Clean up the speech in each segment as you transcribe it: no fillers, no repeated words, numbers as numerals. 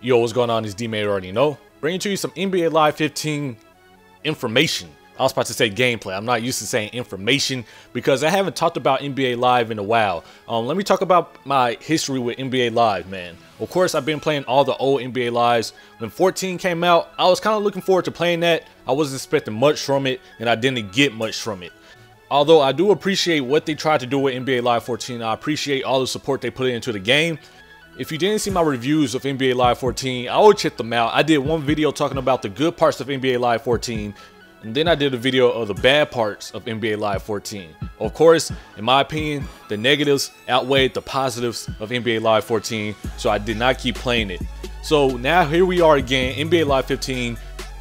Yo, what's going on? It's D-Made already know. Bringing to you some NBA Live 15 information. I was about to say gameplay. I'm not used to saying information because I haven't talked about NBA Live in a while. Let me talk about my history with NBA Live, man. Of course, I've been playing all the old NBA Lives. When 14 came out, I was kind of looking forward to playing that. I wasn't expecting much from it, and I didn't get much from it. Although I do appreciate what they tried to do with NBA Live 14, I appreciate all the support they put into the game. If you didn't see my reviews of NBA Live 14, I would check them out. I did one video talking about the good parts of NBA Live 14, and then I did a video of the bad parts of NBA Live 14. Of course, in my opinion, the negatives outweighed the positives of NBA Live 14, so I did not keep playing it. So now here we are again, NBA Live 15.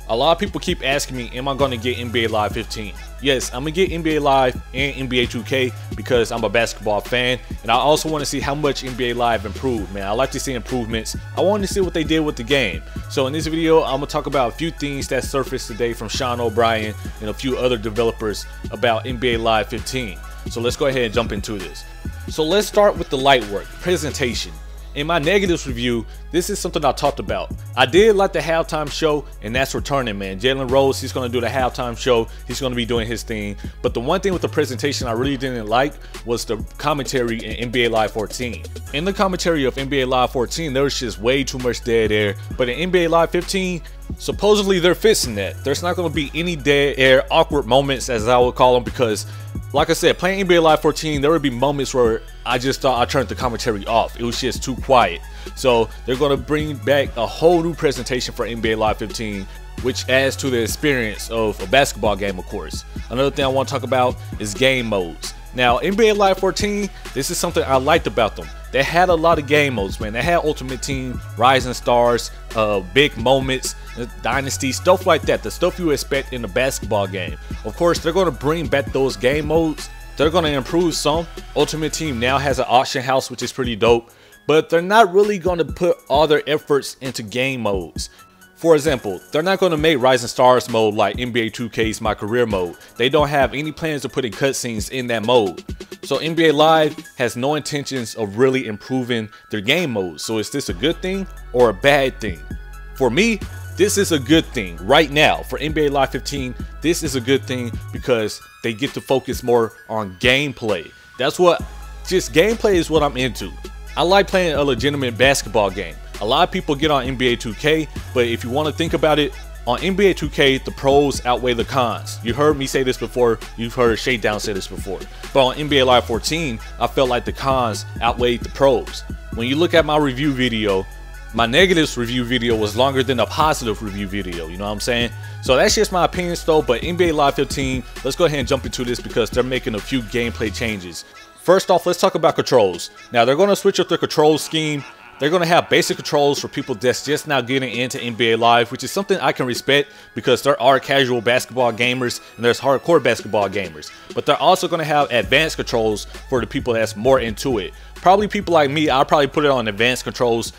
A lot of people keep asking me, am I going to get NBA Live 15? Yes, I'm going to get NBA Live and NBA 2K because I'm a basketball fan. And I also want to see how much NBA Live improved, man. I like to see improvements. I want to see what they did with the game. So in this video, I'm going to talk about a few things that surfaced today from Sean O'Brien and a few other developers about NBA Live 15. So let's go ahead and jump into this. So let's start with the light work, presentation. In my negatives review, this is something I talked about. I did like the halftime show, and that's returning, man. Jalen Rose, he's going to do the halftime show. He's going to be doing his thing. But the one thing with the presentation I really didn't like was the commentary in NBA Live 14. In the commentary of NBA Live 14, there was just way too much dead air. But in NBA Live 15, supposedly they're fixing that. There's not going to be any dead air, awkward moments, as I would call them, because like I said, playing NBA Live 14, there would be moments where I just thought I turned the commentary off. It was just too quiet. So they're going to bring back a whole new presentation for NBA Live 15, which adds to the experience of a basketball game, of course. Another thing I want to talk about is game modes. Now, NBA Live 14, this is something I liked about them. They had a lot of game modes, man. They had Ultimate Team, Rising Stars, big moments, Dynasty, stuff like that. The stuff you expect in a basketball game. Of course, they're going to bring back those game modes. They're going to improve some. Ultimate Team now has an auction house, which is pretty dope. But they're not really going to put all their efforts into game modes. For example, they're not going to make Rising Stars mode like NBA 2K's My Career mode. They don't have any plans of putting cutscenes in that mode. So NBA Live has no intentions of really improving their game modes. So is this a good thing or a bad thing? For me, this is a good thing right now. For NBA Live 15, this is a good thing because they get to focus more on gameplay. Just gameplay is what I'm into. I like playing a legitimate basketball game. A lot of people get on NBA 2K, but if you want to think about it, on NBA 2K, the pros outweigh the cons. You heard me say this before. You've heard Shakedown say this before. But on NBA Live 14, I felt like the cons outweighed the pros. When you look at my review video, my negatives review video was longer than a positive review video. You know what I'm saying? So that's just my opinions though. But NBA Live 15, let's go ahead and jump into this because they're making a few gameplay changes. First off, let's talk about controls. Now they're going to switch up their control scheme. They're going to have basic controls for people that's just now getting into NBA Live, which is something I can respect because there are casual basketball gamers and there's hardcore basketball gamers. But they're also going to have advanced controls for the people that's more into it. Probably people like me, I'll probably put it on advanced controls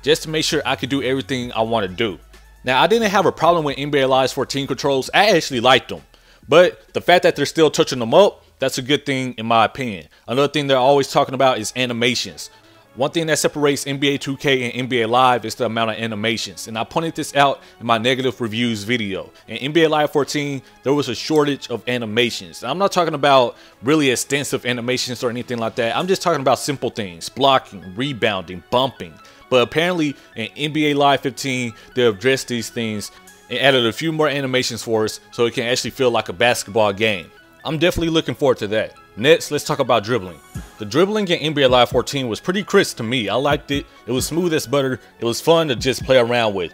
just to make sure I can do everything I want to do. Now, I didn't have a problem with NBA Live 14 controls. I actually liked them. But the fact that they're still touching them up, that's a good thing in my opinion. Another thing they're always talking about is animations. One thing that separates NBA 2K and NBA Live is the amount of animations, and I pointed this out in my negative reviews video. In NBA Live 14, there was a shortage of animations. I'm not talking about really extensive animations or anything like that. I'm just talking about simple things, blocking, rebounding, bumping. But apparently in NBA Live 15, they addressed these things and added a few more animations for us so it can actually feel like a basketball game. I'm definitely looking forward to that. Next, let's talk about dribbling. The dribbling in NBA Live 14 was pretty crisp to me. I liked it. It was smooth as butter. It was fun to just play around with.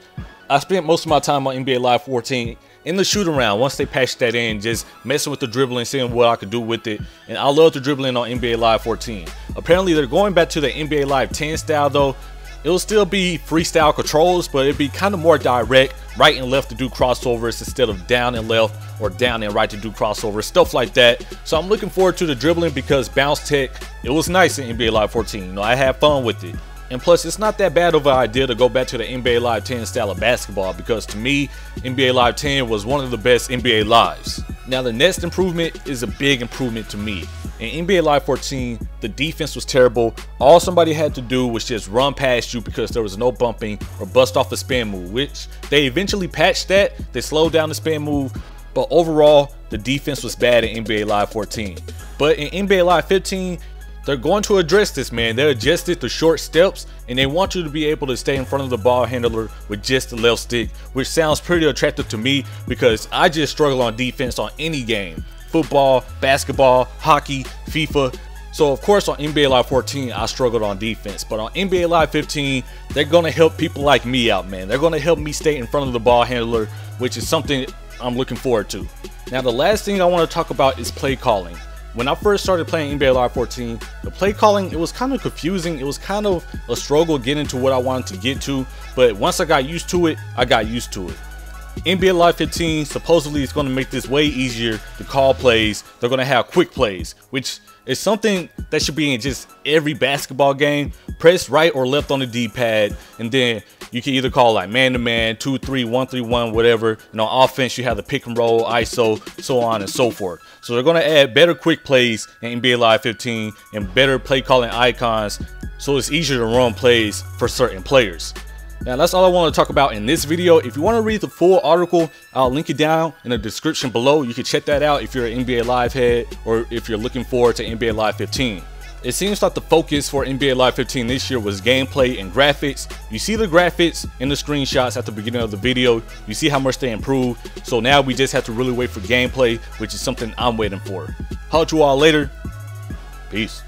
I spent most of my time on NBA Live 14 in the shoot around once they patched that in, just messing with the dribbling, seeing what I could do with it. And I love the dribbling on NBA Live 14. Apparently, they're going back to the NBA Live 10 style though. It'll still be freestyle controls, but it'd be kind of more direct, right and left to do crossovers instead of down and left or down and right to do crossovers, stuff like that. So I'm looking forward to the dribbling because bounce tech, it was nice in NBA Live 14. You know, I had fun with it. And plus, it's not that bad of an idea to go back to the NBA Live 10 style of basketball because to me, NBA Live 10 was one of the best NBA Lives. Now, the next improvement is a big improvement to me. In NBA Live 14, the defense was terrible. All somebody had to do was just run past you because there was no bumping or bust off a spin move, which they eventually patched that. They slowed down the spin move, but overall, the defense was bad in NBA Live 14. But in NBA Live 15, they're going to address this, man. They adjusted the short steps, and they want you to be able to stay in front of the ball handler with just the left stick, which sounds pretty attractive to me because I just struggle on defense on any game. Football, basketball, hockey, FIFA. So of course on NBA Live 14 I struggled on defense, but on NBA Live 15 they're gonna help people like me out, man. They're gonna help me stay in front of the ball handler, which is something I'm looking forward to. Now the last thing I want to talk about is play calling. When I first started playing NBA Live 14, the play calling, it was kind of confusing. It was kind of a struggle getting to what I wanted to get to, but once I got used to it, I got used to it. NBA Live 15 supposedly is going to make this way easier to call plays. They're going to have quick plays, which is something that should be in just every basketball game. Press right or left on the D-pad, and then you can either call like man-to-man, 2-3, 1-3-1, whatever. And on offense, you have the pick and roll, ISO, so on and so forth. So they're going to add better quick plays in NBA Live 15 and better play calling icons, so it's easier to run plays for certain players. Now that's all I want to talk about in this video. If you want to read the full article, I'll link it down in the description below. You can check that out if you're an NBA Live head or if you're looking forward to NBA Live 15. It seems like the focus for NBA Live 15 this year was gameplay and graphics. You see the graphics in the screenshots at the beginning of the video. You see how much they improved. So now we just have to really wait for gameplay, which is something I'm waiting for. Holla at you all later. Peace.